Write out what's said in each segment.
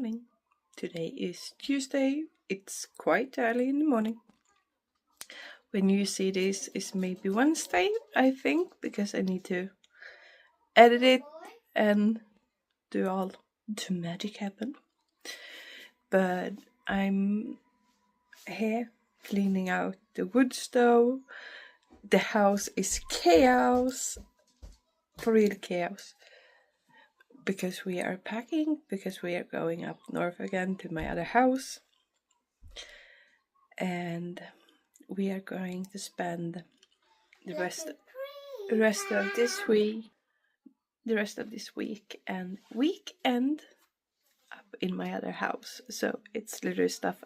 morning. Today is Tuesday. It's quite early in the morning. When you see this, it's maybe Wednesday, I think, because I need to edit it and do all the magic happen. But I'm here cleaning out the wood stove. The house is chaos, for real chaos. Because we are packing, because we are going up north again to my other house. And we are going to spend the rest of this week and weekend up in my other house. So it's literally stuff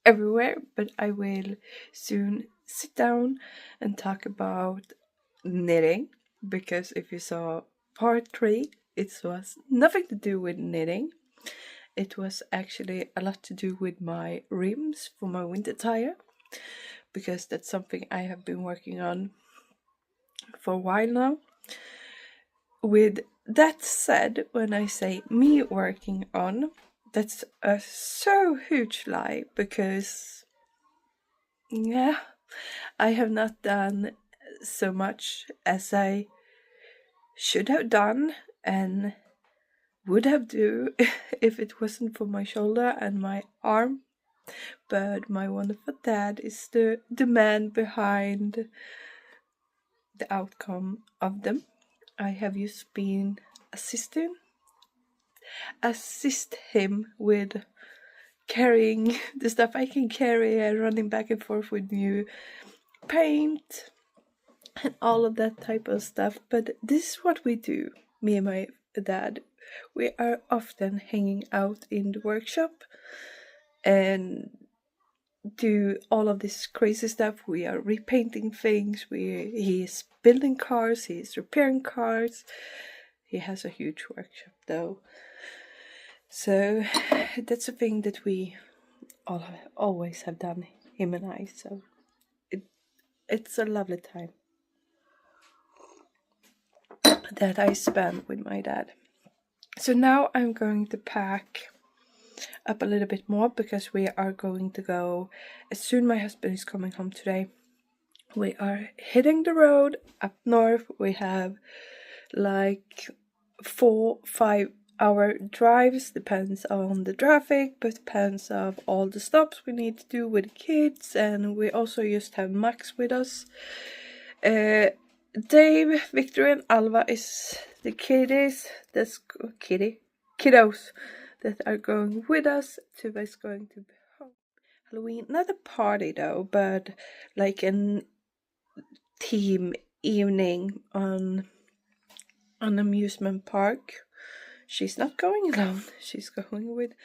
everywhere, but I will soon sit down and talk about knitting, because if you saw part 3, it was nothing to do with knitting. It was actually a lot to do with my rims for my winter tire, because that's something I have been working on for a while now. With that said, when I say me working on, that's a so huge lie, because I have not done so much as I should have done and would have do if it wasn't for my shoulder and my arm. But my wonderful dad is the man behind the outcome of them. I have just been assist him with carrying the stuff I can carry and running back and forth with new paint and all of that type of stuff. But this is what we do, me and my dad. We are often hanging out in the workshop and do all of this crazy stuff. We are repainting things. He is building cars. He is repairing cars. He has a huge workshop though. So that's a thing that we always have done, him and I. So it's a lovely time that I spend with my dad. So now I'm going to pack up a little bit more, because we are going to go, as soon my husband is coming home today, we are hitting the road up north. We have like 4-5 hour drives, depends on the traffic, but depends on all the stops we need to do with the kids. And we also just have Max with us. Dave, Victor and Alva is the kiddos that are going with us. Tuva is going to be home. Halloween, not a party though, but like an team evening on an amusement park. She's not going alone. She's going with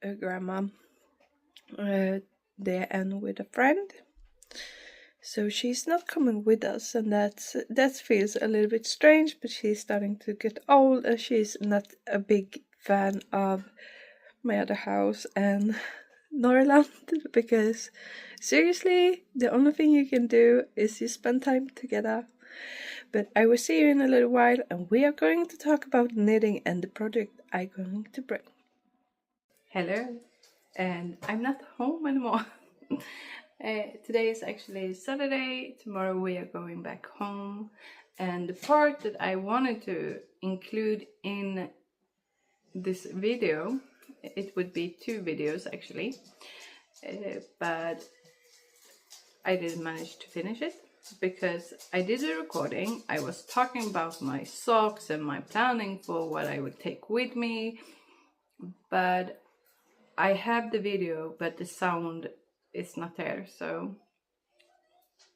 her grandma there and with a friend. So she's not coming with us, and that feels a little bit strange, but she's starting to get old and she's not a big fan of my other house and Norrland, because seriously, the only thing you can do is you spend time together. But I will see you in a little while, and we are going to talk about knitting and the project I'm going to bring. Hello, and I'm not home anymore. Today is actually Saturday. Tomorrow we are going back home, and the part that I wanted to include in this video, it would be 2 videos actually, but I didn't manage to finish it because I did a recording. I was talking about my socks and my planning for what I would take with me, but I have the video, but the sound is not there, so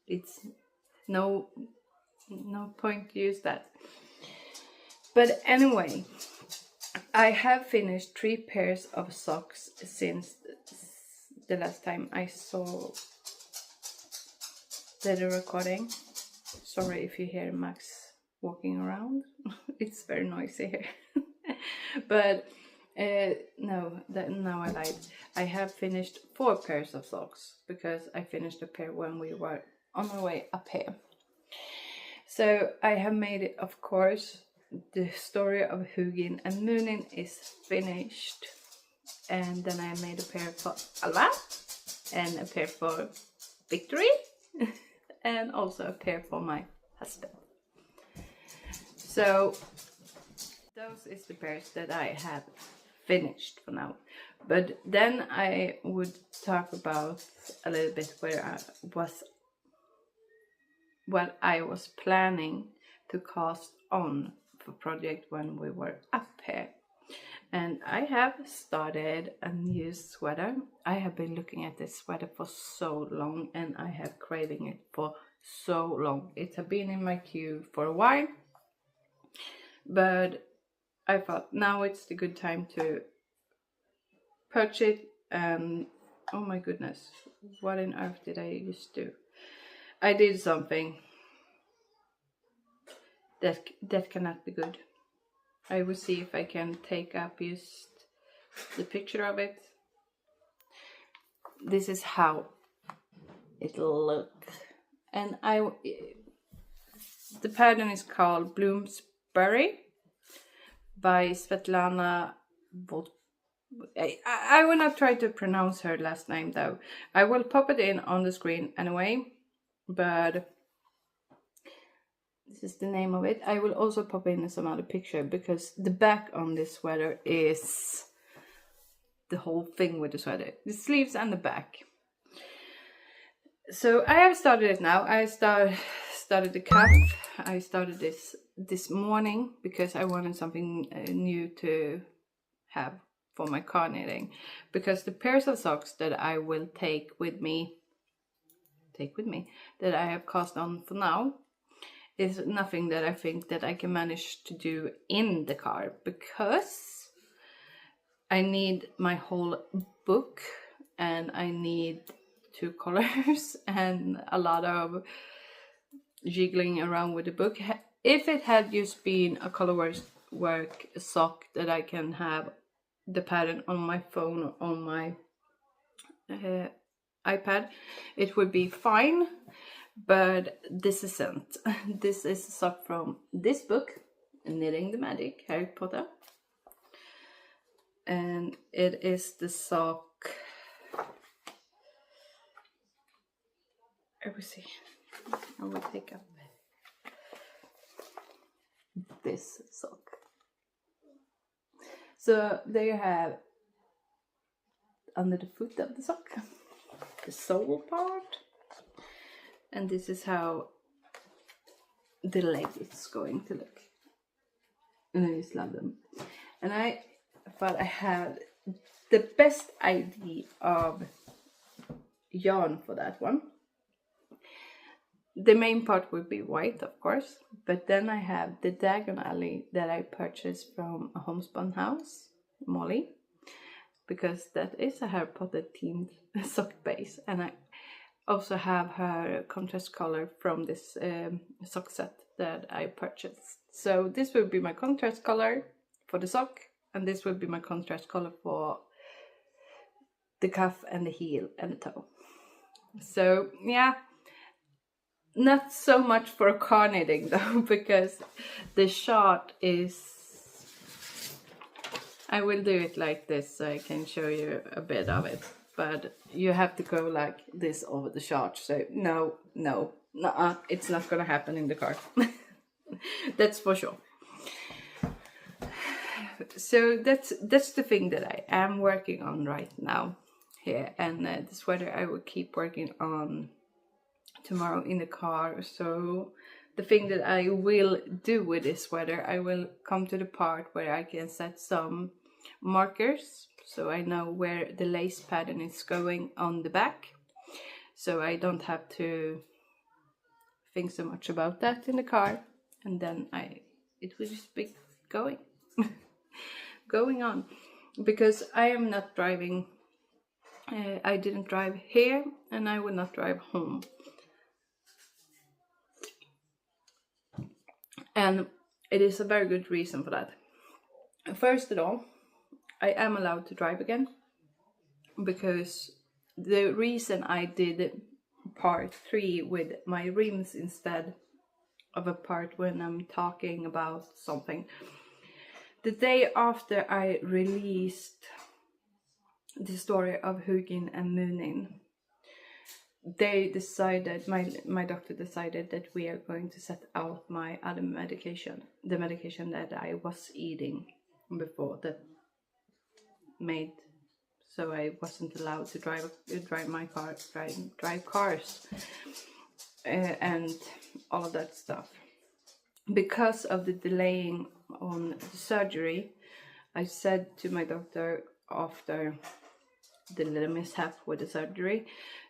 it's no point to use that. But anyway, I have finished 3 pairs of socks since the last time I saw the recording. Sorry if you hear Max walking around. It's very noisy here. But no, now I lied. I have finished 4 pairs of socks, because I finished a pair when we were on our way up here. So I have made it, of course, the story of Hugin and Munin is finished. And then I made a pair for Alva and a pair for Victory and also a pair for my husband. So those is the pairs that I have finished for now. But then I would talk about a little bit what I was planning to cast on for project when we were up here. And I have started a new sweater. I have been looking at this sweater for so long and I have craving it for so long. It has been in my queue for a while, but I thought now it's the good time to purchase it. And oh my goodness, what on earth did I just do? I did something that cannot be good. I will see if I can take up just the picture of it. This is how it'll look. And the pattern is called Bloomsbury by Svetlana. I will not try to pronounce her last name though. I will pop it in on the screen anyway, but this is the name of it. I will also pop in some other picture because the back on this sweater is the whole thing with the sweater. The sleeves and the back. So I have started it now. I started the cuff. I started this morning because I wanted something new to have for my car knitting. Because the pairs of socks that I will take with me, that I have cast on for now, is nothing that I think that I can manage to do in the car, because I need my whole book and I need 2 colors and a lot of jiggling around with the book. If it had just been a color work sock that I can have the pattern on my phone or on my iPad, it would be fine. But this isn't. This is a sock from this book, Knitting the Magic, Harry Potter. And it is the sock. I will see. I will take up this sock. So there you have under the foot of the sock, the sole part. And this is how the leg is going to look. And I just love them. And I thought I had the best idea of yarn for that one. The main part would be white, of course. But then I have the diagonally that I purchased from a homespun house, Molly. Because that is a Harry Potter themed sock base. And I also have her contrast color from this sock set that I purchased. So this will be my contrast color for the sock, and this will be my contrast color for the cuff and the heel and the toe. So yeah, not so much for car knitting though, because the shot is, I will do it like this so I can show you a bit of it. But you have to go like this over the shot. So no, it's not gonna happen in the car. That's for sure. So that's the thing that I am working on right now here, and the sweater I will keep working on tomorrow in the car. So the thing that I will do with this sweater, I will come to the part where I can set some markers, so I know where the lace pattern is going on the back, so I don't have to think so much about that in the car, and then it will just be going on, because I am not driving. I didn't drive here and I will not drive home, and it is a very good reason for that. First of all, I am allowed to drive again, because the reason I did part 3 with my rims instead of a part when I'm talking about something. The day after I released the story of Hugin and Munin, they decided, my doctor decided that we are going to set out my other medication, the medication that I was eating before, that made so I wasn't allowed to drive my car, drive cars, and all of that stuff. Because of the delaying on the surgery, I said to my doctor after the little mishap with the surgery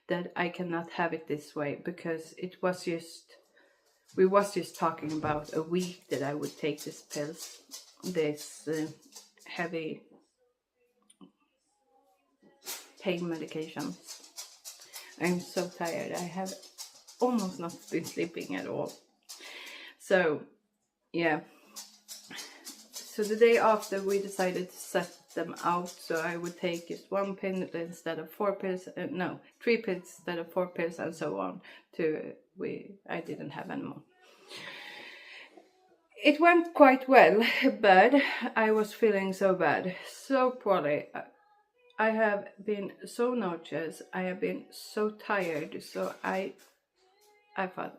that I cannot have it this way, because it was just, we was just talking about a week that I would take this pills, this heavy pain medications. I'm so tired. I have almost not been sleeping at all. So yeah, so the day after we decided to set them out, so I would take just 1 pill instead of 4 pills, no, 3 pills instead of 4 pills, and so on, to I didn't have any more. It went quite well, but I was feeling so bad, so poorly. I have been so nauseous, I have been so tired, so I thought,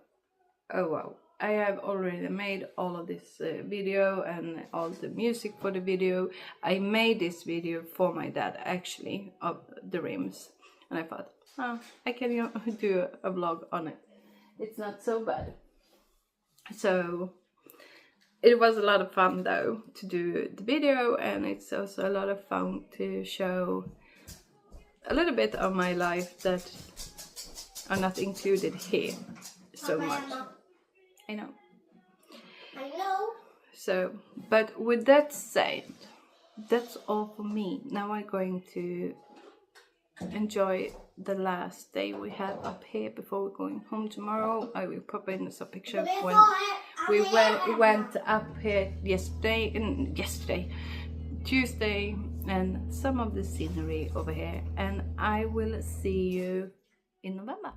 oh wow, I have already made all of this video and all the music for the video. I made this video for my dad, actually, of the rims, and I thought, oh, I can do a vlog on it. It's not so bad. So it was a lot of fun though to do the video, and it's also a lot of fun to show a little bit of my life that are not included here so much. I know. So, but with that said, that's all for me. Now I'm going to enjoy the last day we have up here before we're going home tomorrow. I will pop in some pictures when we went up here Tuesday, and some of the scenery over here, and I will see you in November.